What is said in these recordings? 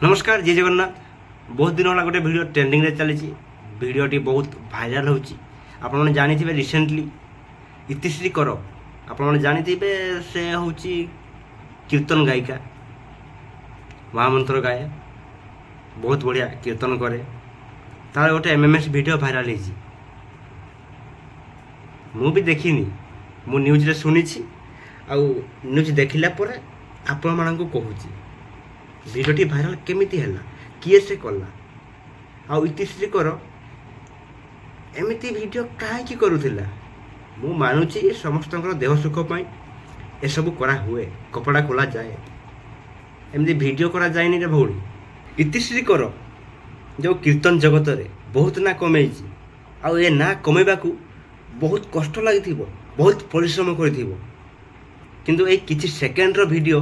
नमस्कार जय जगन्नाथ। बहुत दिन है गोटे भिडियो ट्रेंडिंग रे चली भिडियोटी बहुत भाइराल होची। आपने जानी रिसेंटली इतिश्री कर आपने जानी से हूँ कीर्तन गायिका महामंत्र गाए बहुत बढ़िया कीर्तन करे तार गोटे एमएमएस भिडियो भाइराल होती मु भी देखनी मु न्यूज रे सुनी आउ न्यूज देखला पर आपण मानक कहूँ भिडियोटी भाइराल केमिति हैला किए से कला आउ इतिश्री कर एमिति भिडियो कहीं करूला मु मानुची समस्त देह सुख पाई ए सब करा हुए कपड़ा खोला जाए एमती भिडियो करा जाए रे भौणी। इतिश्री कर जो कीर्तन जगत रे बहुत ना कमे आउ ए ना कमेबा को बहुत कष्ट लगी बहुत परिश्रम कर किंतु ए किछि सेकेंड रो वीडियो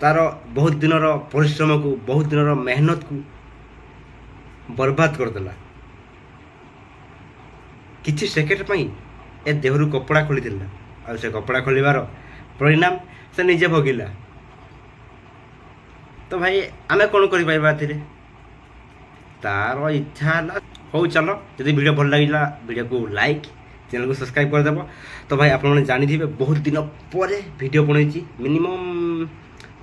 तार बहुत दिन परिश्रम को बहुत दिन मेहनत को बर्बाद करदेला। किछि सेकेंड पाई ए देहरु कपड़ा खोली आ से कपड़ा खोलिबार परिणाम से निजे भोगिला। तो भाई आमे कौन कर पाइबा तार इच्छा हो चलो जदि वीडियो भल लगिला वीडियो को लाइक चैनल को सब्सक्राइब कर देबो। तो भाई आपने जानी थे बहुत दिन पर वीडियो बनी मिनिमम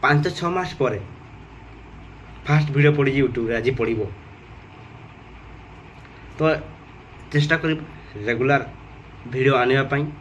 5-6 मास पर फास्ट वीडियो पड़ी यूट्यूब आज पड़ो तो चेष्टा कर रेगुलर वीडियो आने